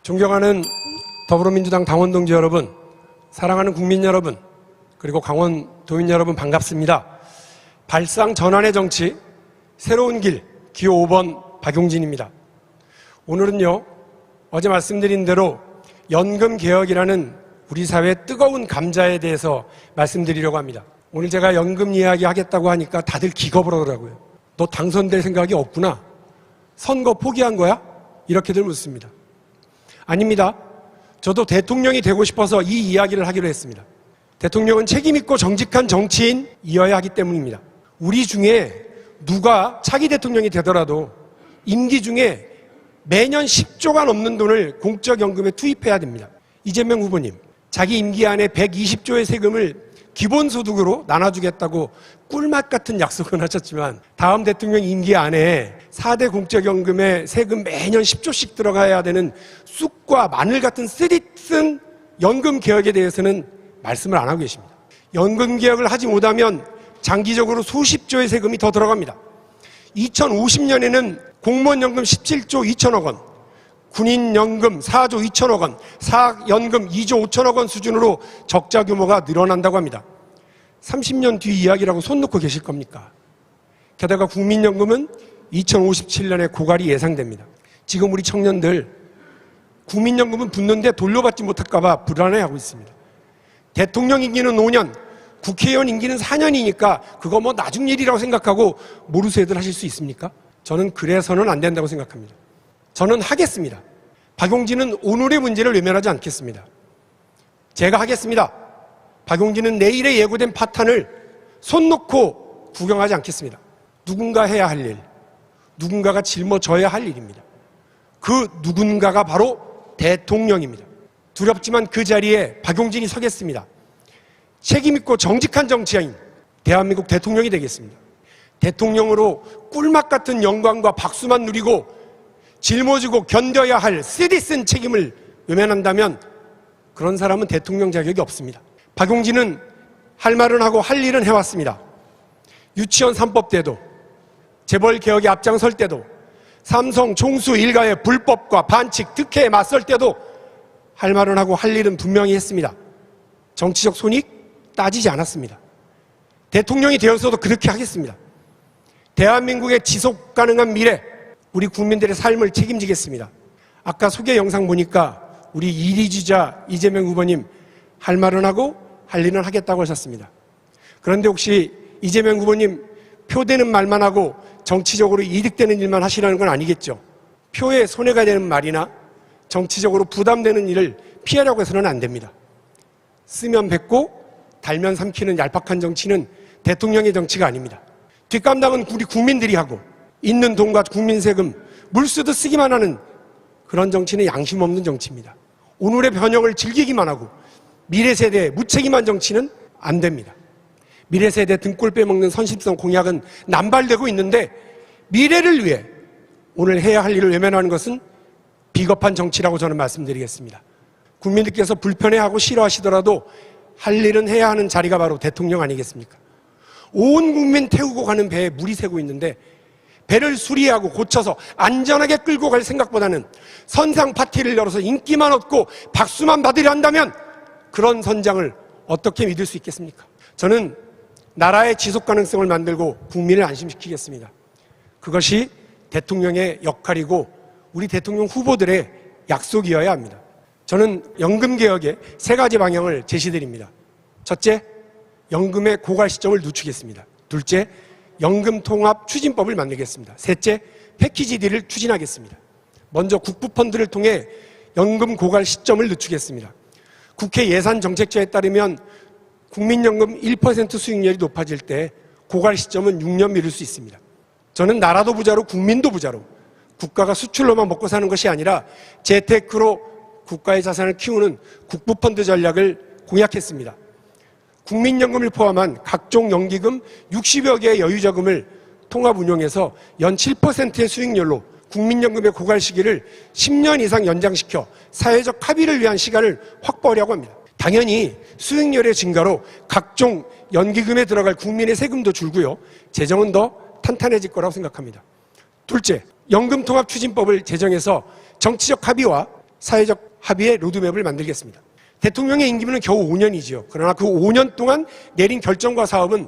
존경하는 더불어민주당 당원 동지 여러분, 사랑하는 국민 여러분, 그리고 강원도민 여러분 반갑습니다. 발상 전환의 정치, 새로운 길, 기호 5번 박용진입니다. 오늘은요, 어제 말씀드린 대로 연금개혁이라는 우리 사회의 뜨거운 감자에 대해서 말씀드리려고 합니다. 오늘 제가 연금 이야기 하겠다고 하니까 다들 기겁을 하더라고요. 너 당선될 생각이 없구나. 선거 포기한 거야? 이렇게들 묻습니다. 아닙니다. 저도 대통령이 되고 싶어서 이 이야기를 하기로 했습니다. 대통령은 책임있고 정직한 정치인이어야 하기 때문입니다. 우리 중에 누가 차기 대통령이 되더라도 임기 중에 매년 10조가 넘는 돈을 공적연금에 투입해야 됩니다. 이재명 후보님, 자기 임기 안에 120조의 세금을 기본소득으로 나눠주겠다고 꿀맛 같은 약속은 하셨지만 다음 대통령 임기 안에 4대 공적연금에 세금 매년 10조씩 들어가야 되는 쑥과 마늘 같은 쓰디쓴 연금개혁에 대해서는 말씀을 안 하고 계십니다. 연금개혁을 하지 못하면 장기적으로 수십조의 세금이 더 들어갑니다. 2050년에는 공무원연금 17조 2천억 원, 군인연금 4조 2천억 원, 사학연금 2조 5천억 원 수준으로 적자 규모가 늘어난다고 합니다. 30년 뒤 이야기라고 손 놓고 계실 겁니까? 게다가 국민연금은 2057년에 고갈이 예상됩니다. 지금 우리 청년들 국민연금은 붙는데 돌려받지 못할까 봐 불안해하고 있습니다. 대통령 임기는 5년, 국회의원 임기는 4년이니까 그거 뭐 나중 일이라고 생각하고 모르쇠들 하실 수 있습니까? 저는 그래서는 안 된다고 생각합니다. 저는 하겠습니다. 박용진은 오늘의 문제를 외면하지 않겠습니다. 제가 하겠습니다. 박용진은 내일에 예고된 파탄을 손 놓고 구경하지 않겠습니다. 누군가 해야 할 일, 누군가가 짊어져야 할 일입니다. 그 누군가가 바로 대통령입니다. 두렵지만 그 자리에 박용진이 서겠습니다. 책임있고 정직한 정치인, 대한민국 대통령이 되겠습니다. 대통령으로 꿀맛 같은 영광과 박수만 누리고 짊어지고 견뎌야 할 쓰디쓴 책임을 외면한다면 그런 사람은 대통령 자격이 없습니다. 박용진은 할 말은 하고 할 일은 해왔습니다. 유치원 3법 때도, 재벌개혁에 앞장설 때도, 삼성 총수 일가의 불법과 반칙, 특혜에 맞설 때도 할 말은 하고 할 일은 분명히 했습니다. 정치적 손익 따지지 않았습니다. 대통령이 되어서도 그렇게 하겠습니다. 대한민국의 지속 가능한 미래, 우리 국민들의 삶을 책임지겠습니다. 아까 소개 영상 보니까 우리 1위 주자 이재명 후보님 할 말은 하고 할 일은 하겠다고 하셨습니다. 그런데 혹시 이재명 후보님 표되는 말만 하고 정치적으로 이득되는 일만 하시라는 건 아니겠죠? 표에 손해가 되는 말이나 정치적으로 부담되는 일을 피하려고 해서는 안 됩니다. 쓰면 뱉고 달면 삼키는 얄팍한 정치는 대통령의 정치가 아닙니다. 뒷감당은 우리 국민들이 하고 있는 돈과 국민 세금 물 쓰듯 쓰기만 하는 그런 정치는 양심 없는 정치입니다. 오늘의 변형을 즐기기만 하고 미래 세대의 무책임한 정치는 안 됩니다. 미래 세대 등골 빼먹는 선심성 공약은 남발되고 있는데 미래를 위해 오늘 해야 할 일을 외면하는 것은 비겁한 정치라고 저는 말씀드리겠습니다. 국민들께서 불편해하고 싫어하시더라도 할 일은 해야 하는 자리가 바로 대통령 아니겠습니까? 온 국민 태우고 가는 배에 물이 새고 있는데 배를 수리하고 고쳐서 안전하게 끌고 갈 생각보다는 선상 파티를 열어서 인기만 얻고 박수만 받으려 한다면 그런 선장을 어떻게 믿을 수 있겠습니까? 저는 나라의 지속 가능성을 만들고 국민을 안심시키겠습니다. 그것이 대통령의 역할이고 우리 대통령 후보들의 약속이어야 합니다. 저는 연금개혁의 3가지 방향을 제시드립니다. 첫째, 연금의 고갈 시점을 늦추겠습니다. 둘째, 연금통합 추진법을 만들겠습니다. 셋째, 패키지 D를 추진하겠습니다. 먼저 국부펀드를 통해 연금 고갈 시점을 늦추겠습니다. 국회 예산정책처에 따르면 국민연금 1% 수익률이 높아질 때 고갈 시점은 6년 미룰 수 있습니다. 저는 나라도 부자로 국민도 부자로 국가가 수출로만 먹고 사는 것이 아니라 재테크로 국가의 자산을 키우는 국부펀드 전략을 공약했습니다. 국민연금을 포함한 각종 연기금 60여 개의 여유자금을 통합 운용해서 연 7%의 수익률로 국민연금의 고갈 시기를 10년 이상 연장시켜 사회적 합의를 위한 시간을 확보하려고 합니다. 당연히 수익률의 증가로 각종 연기금에 들어갈 국민의 세금도 줄고요. 재정은 더 탄탄해질 거라고 생각합니다. 둘째, 연금통합추진법을 제정해서 정치적 합의와 사회적 합의의 로드맵을 만들겠습니다. 대통령의 임기는 겨우 5년이지요. 그러나 그 5년 동안 내린 결정과 사업은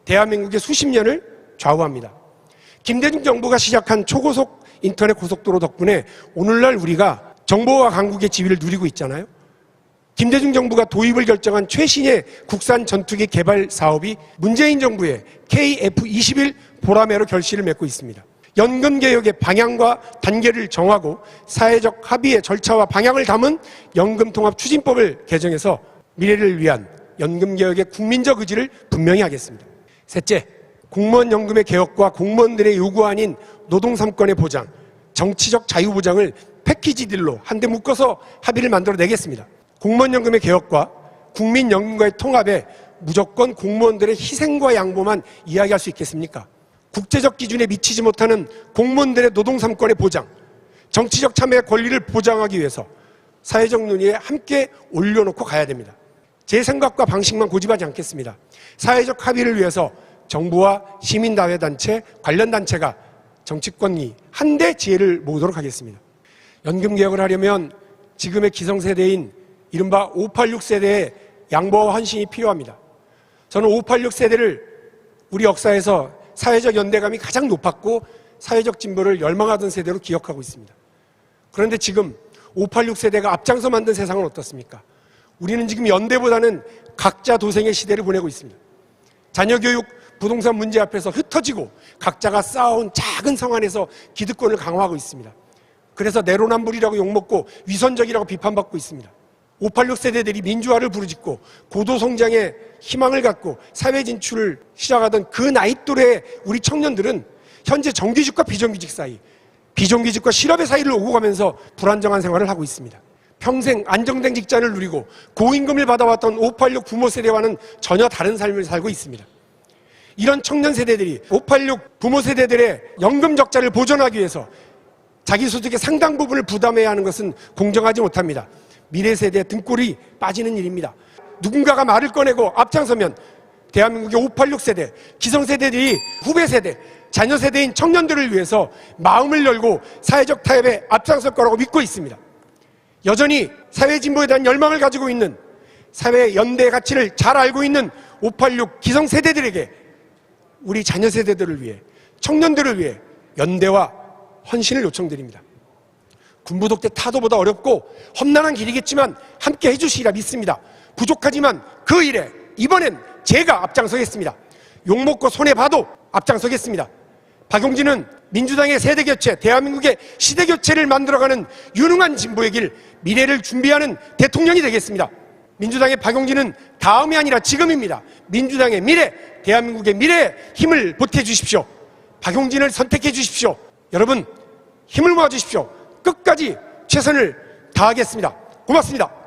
대한민국의 수십 년을 좌우합니다. 김대중 정부가 시작한 초고속 인터넷 고속도로 덕분에 오늘날 우리가 정보와 강국의 지위를 누리고 있잖아요. 김대중 정부가 도입을 결정한 최신의 국산 전투기 개발 사업이 문재인 정부의 KF-21 보라매로 결실을 맺고 있습니다. 연금개혁의 방향과 단계를 정하고 사회적 합의의 절차와 방향을 담은 연금통합추진법을 개정해서 미래를 위한 연금개혁의 국민적 의지를 분명히 하겠습니다. 셋째, 공무원 연금의 개혁과 공무원들의 요구 아닌 노동 3권의 보장, 정치적 자유보장을 패키지들로 한데 묶어서 합의를 만들어내겠습니다. 공무원 연금의 개혁과 국민연금과의 통합에 무조건 공무원들의 희생과 양보만 이야기할 수 있겠습니까? 국제적 기준에 미치지 못하는 공무원들의 노동 3권의 보장, 정치적 참여의 권리를 보장하기 위해서 사회적 논의에 함께 올려놓고 가야 됩니다. 제 생각과 방식만 고집하지 않겠습니다. 사회적 합의를 위해서 정부와 시민사회단체, 관련 단체가 정치권이 한데 지혜를 모으도록 하겠습니다. 연금개혁을 하려면 지금의 기성세대인 이른바 586 세대의 양보와 헌신이 필요합니다. 저는 586 세대를 우리 역사에서 사회적 연대감이 가장 높았고 사회적 진보를 열망하던 세대로 기억하고 있습니다. 그런데 지금 586 세대가 앞장서 만든 세상은 어떻습니까? 우리는 지금 연대보다는 각자 도생의 시대를 보내고 있습니다. 자녀교육, 부동산 문제 앞에서 흩어지고 각자가 쌓아온 작은 성 안에서 기득권을 강화하고 있습니다. 그래서 내로남불이라고 욕먹고 위선적이라고 비판받고 있습니다. 586 세대들이 민주화를 부르짖고 고도성장에 희망을 갖고 사회 진출을 시작하던 그 나이 또래의 우리 청년들은 현재 정규직과 비정규직 사이, 비정규직과 실업의 사이를 오고 가면서 불안정한 생활을 하고 있습니다. 평생 안정된 직장을 누리고 고임금을 받아왔던 586 부모 세대와는 전혀 다른 삶을 살고 있습니다. 이런 청년 세대들이 586 부모 세대들의 연금 적자를 보존하기 위해서 자기 소득의 상당 부분을 부담해야 하는 것은 공정하지 못합니다. 미래 세대의 등골이 빠지는 일입니다. 누군가가 말을 꺼내고 앞장서면 대한민국의 586 세대, 기성세대들이 후배 세대, 자녀 세대인 청년들을 위해서 마음을 열고 사회적 타협에 앞장설 거라고 믿고 있습니다. 여전히 사회 진보에 대한 열망을 가지고 있는 사회 연대 가치를 잘 알고 있는 586 기성세대들에게 우리 자녀 세대들을 위해, 청년들을 위해 연대와 헌신을 요청드립니다. 군부독재 타도보다 어렵고 험난한 길이겠지만 함께 해주시리라 믿습니다. 부족하지만 그 일에 이번엔 제가 앞장서겠습니다. 욕먹고 손해봐도 앞장서겠습니다. 박용진은 민주당의 세대교체, 대한민국의 시대교체를 만들어가는 유능한 진보의 길, 미래를 준비하는 대통령이 되겠습니다. 민주당의 박용진은 다음이 아니라 지금입니다. 민주당의 미래, 대한민국의 미래에 힘을 보태주십시오. 박용진을 선택해 주십시오. 여러분 힘을 모아주십시오. 끝까지 최선을 다하겠습니다. 고맙습니다.